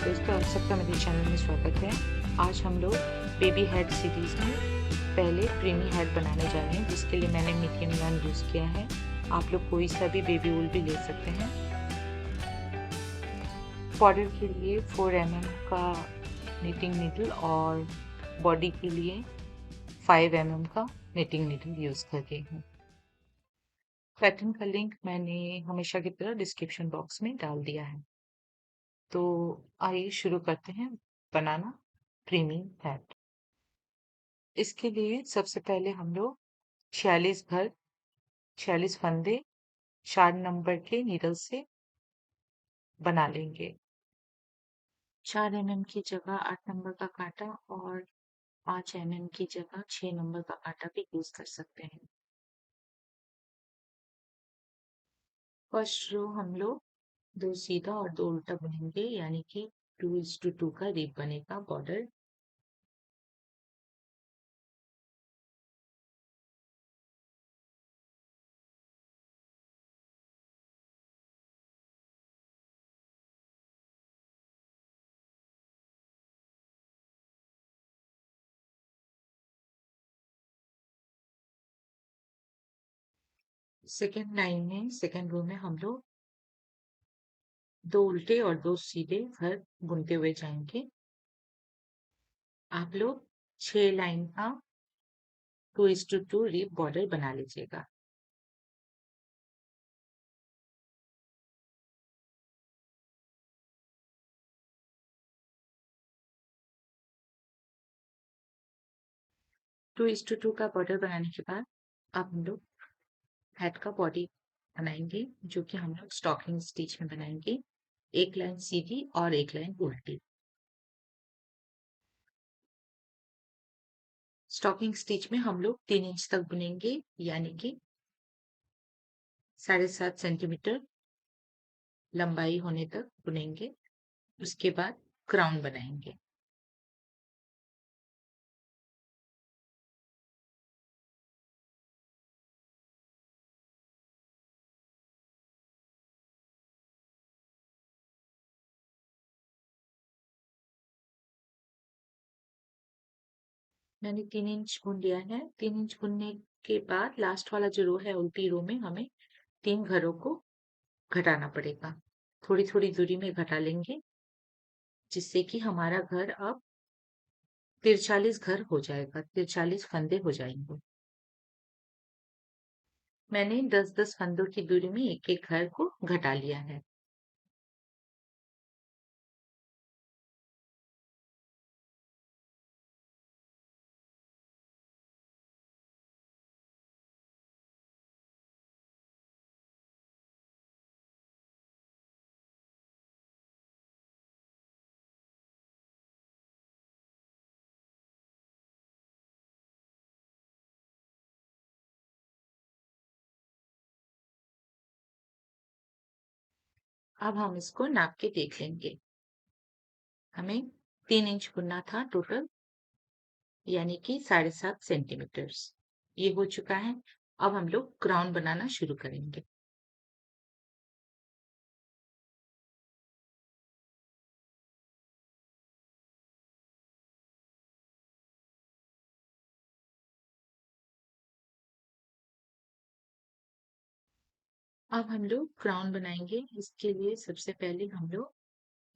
दोस्तों, आप सबका मेरे चैनल में स्वागत है। आज हम लोग बेबी हेड सीरीज़ में पहले क्रीमी हेड बनाने जा रहे हैं, जिसके लिए मैंने मीडियम यार्न यूज़ किया है। आप लोग कोई सा भी बेबी वूल भी ले सकते हैं। बॉर्डर के लिए 4 mm का निटिंग नीडल और बॉडी के लिए 5 mm का निटिंग नीडल यूज़ कर रही हूँ। पैटर्न का लिंक मैंने हमेशा की तरह डिस्क्रिप्शन बॉक्स में डाल दिया है। तो आइए शुरू करते हैं बनाना क्रीमी हेड। इसके लिए सबसे पहले हम लोग 46 फंदे 4 नंबर के नीडल से बना लेंगे। 4 mm की जगह 8 नंबर का कांटा और 5 mm की जगह 6 नंबर का कांटा भी यूज कर सकते हैं। फर्स्ट रो हम लोग 2 सीधा और 2 उल्टा बुनेंगे, यानी कि 2:2 का रिप बनेगा बॉर्डर। सेकेंड लाइन में सेकेंड रो में हम लोग 2 उल्टे और 2 सीधे घर बुनते हुए जाएंगे। आप लोग 6 लाइन का 2:2 रिप बॉर्डर बना लीजिएगा। टू इज टू का बॉर्डर बनाने के बाद अब हम लोग हेड का बॉडी बनाएंगे, जो कि हम लोग स्टॉकिंग स्टिच में बनाएंगे। एक लाइन सीधी और एक लाइन उल्टी। स्टॉकिंग स्टिच में हम लोग 3 इंच तक बुनेंगे, यानी कि 7.5 सेंटीमीटर लंबाई होने तक बुनेंगे। उसके बाद क्राउन बनाएंगे। मैंने 3 इंच बुन लिया है। 3 इंच बुनने के बाद लास्ट वाला जो रो है, उल्टी रो में हमें 3 घरों को घटाना पड़ेगा। थोड़ी थोड़ी दूरी में घटा लेंगे, जिससे कि हमारा घर अब 43 घर हो जाएगा, 43 फंदे हो जाएंगे। मैंने 10-10 फंदों की दूरी में एक एक घर को घटा लिया है। अब हम इसको नाप के देख लेंगे। हमें 3 इंच बुनना था टोटल, यानी कि 7.5 सेंटीमीटर। ये हो चुका है। अब हम लोग क्राउन बनाना शुरू करेंगे। अब हम लोग क्राउन बनाएंगे। इसके लिए सबसे पहले हम लोग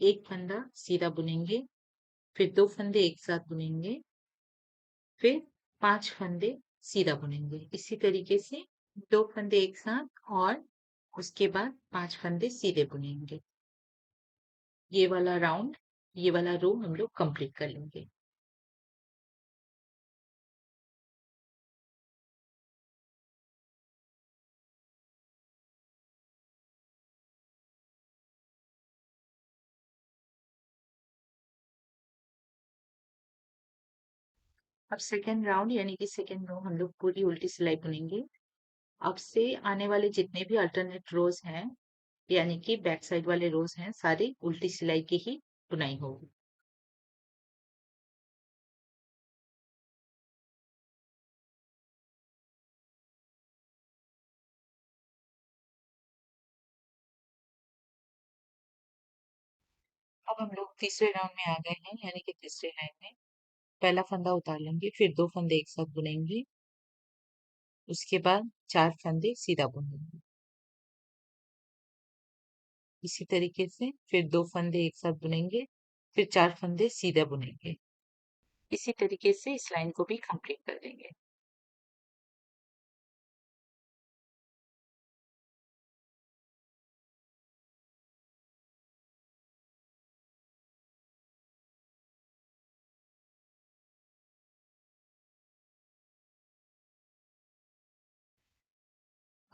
एक फंदा सीधा बुनेंगे, फिर 2 फंदे एक साथ बुनेंगे, फिर 5 फंदे सीधा बुनेंगे। इसी तरीके से 2 फंदे एक साथ और उसके बाद 5 फंदे सीधे बुनेंगे। ये वाला राउंड, ये वाला रो हम लोग कंप्लीट कर लेंगे। अब सेकेंड राउंड, यानी कि सेकेंड रो हम लोग पूरी उल्टी सिलाई बुनेंगे। अब से आने वाले जितने भी अल्टरनेट रोज हैं, यानी कि बैक साइड वाले रोज हैं, सारे उल्टी सिलाई की ही बुनाई होगी। अब हम लोग तीसरे राउंड में आ गए हैं, यानी कि तीसरे लाइन में पहला फंदा उतार लेंगे, फिर 2 फंदे एक साथ बुनेंगे, उसके बाद 4 फंदे सीधा बुनेंगे। इसी तरीके से फिर 2 फंदे एक साथ बुनेंगे, फिर 4 फंदे सीधे बुनेंगे। इसी तरीके से इस लाइन को भी कंप्लीट कर देंगे।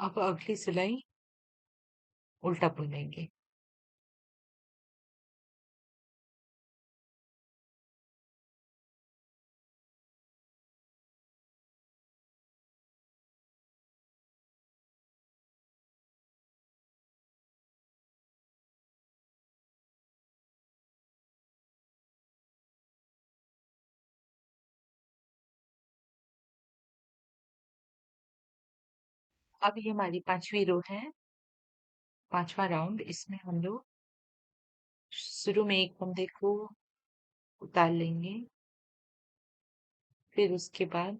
अब अगली सिलाई उल्टा बुन लेंगे। अब ये हमारी 5वीं रो है, 5वां राउंड। इसमें हम लोग शुरू में एक फंदे को उतार लेंगे, फिर उसके बाद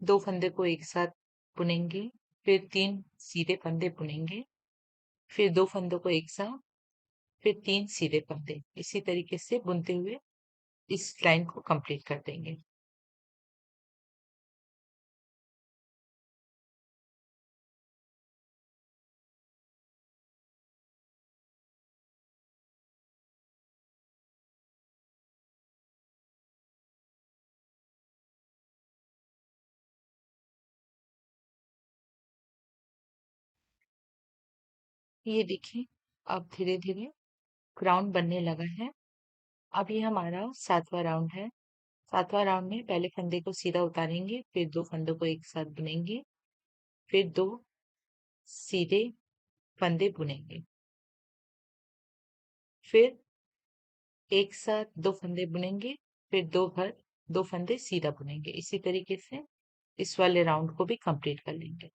2 फंदे को एक साथ बुनेंगे, फिर 3 सीधे फंदे बुनेंगे, फिर 2 फंदों को एक साथ, फिर 3 सीधे फंदे। इसी तरीके से बुनते हुए इस लाइन को कंप्लीट कर देंगे। ये देखिए, अब धीरे-धीरे राउंड बनने लगा है। अब ये हमारा 7वां राउंड है। 7वां राउंड में पहले फंदे को सीधा उतारेंगे, फिर 2 फंदों को एक साथ बुनेंगे, फिर 2 सीधे फंदे बुनेंगे, फिर एक साथ 2 फंदे बुनेंगे, फिर 2 फंदे सीधा बुनेंगे। इसी तरीके से इस वाले राउंड को भी कंप्लीट कर लेंगे।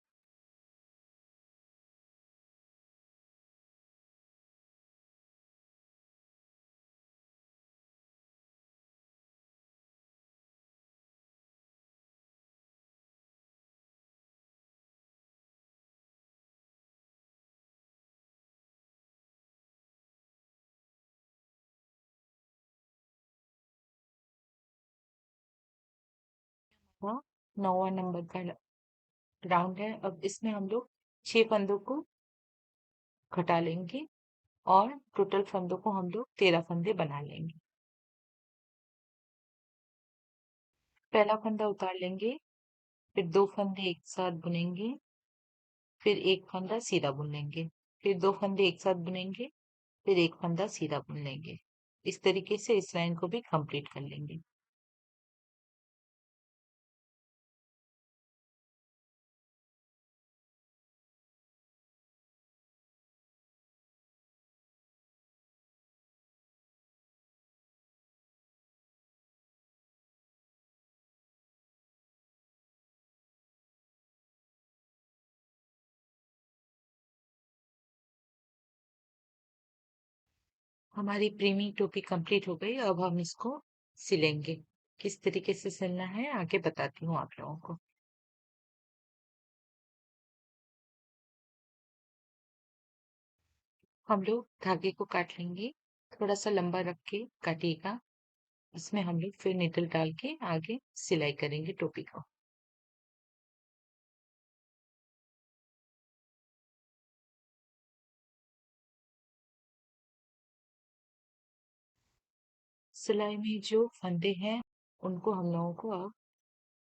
हाँ, 9वां नंबर का राउंड है। अब इसमें हम लोग 6 फंदों को घटा लेंगे और टोटल फंदों को हम लोग 13 फंदे बना लेंगे। पहला फंदा उतार लेंगे, फिर 2 फंदे एक साथ बुनेंगे, फिर एक फंदा सीधा बुन लेंगे, फिर 2 फंदे एक साथ बुनेंगे, फिर एक फंदा सीधा बुन लेंगे। इस तरीके से इस लाइन को भी कंप्लीट कर लेंगे। हमारी प्रीमी टोपी कंप्लीट हो गई। अब हम इसको सिलेंगे। किस तरीके से सिलना है आगे बताती हूँ आप लोगों को। हम लोग धागे को काट लेंगे, थोड़ा सा लंबा रख के काटिएगा। इसमें हम लोग फिर निडल डाल के आगे सिलाई करेंगे टोपी को। सिलाई में जो फंदे हैं उनको हम लोगों को अब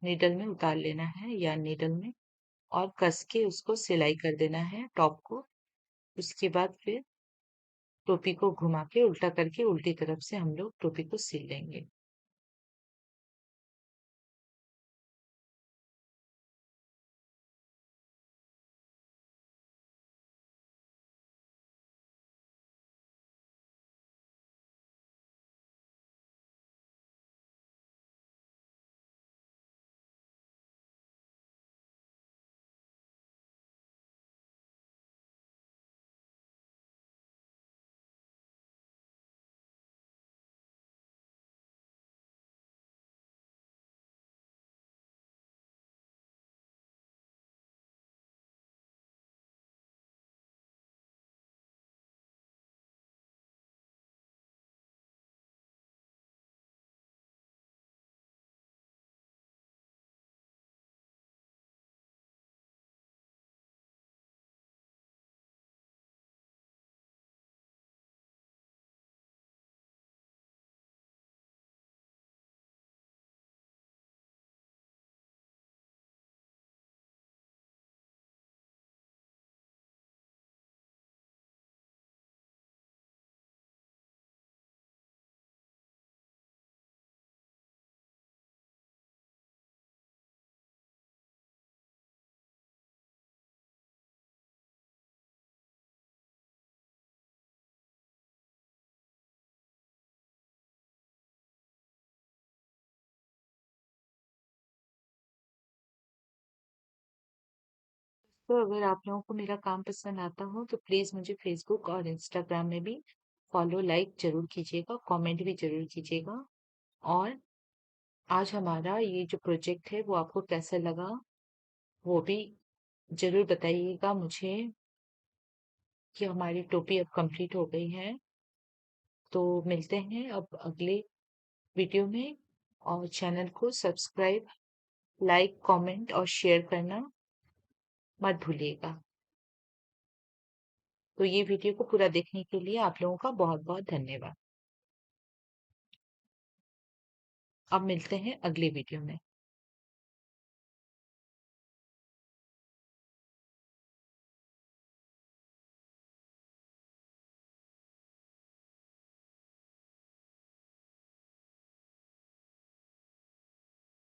नीडल में उतार लेना है, या नीडल में, और कस के उसको सिलाई कर देना है टॉप को। उसके बाद फिर टोपी को घुमा के उल्टा करके उल्टी तरफ से हम लोग टोपी को सिल लेंगे। दोस्तों, अगर आप लोगों को मेरा काम पसंद आता हो तो प्लीज़ मुझे फ़ेसबुक और इंस्टाग्राम में भी फ़ॉलो, लाइक ज़रूर कीजिएगा, कमेंट भी ज़रूर कीजिएगा। और आज हमारा ये जो प्रोजेक्ट है वो आपको कैसा लगा, वो भी ज़रूर बताइएगा मुझे कि हमारी टोपी अब कंप्लीट हो गई है। तो मिलते हैं अब अगले वीडियो में, और चैनल को सब्सक्राइब, लाइक, कमेंट और शेयर करना मत भूलिएगा। तो ये वीडियो को पूरा देखने के लिए आप लोगों का बहुत-बहुत धन्यवाद। अब मिलते हैं अगले वीडियो में।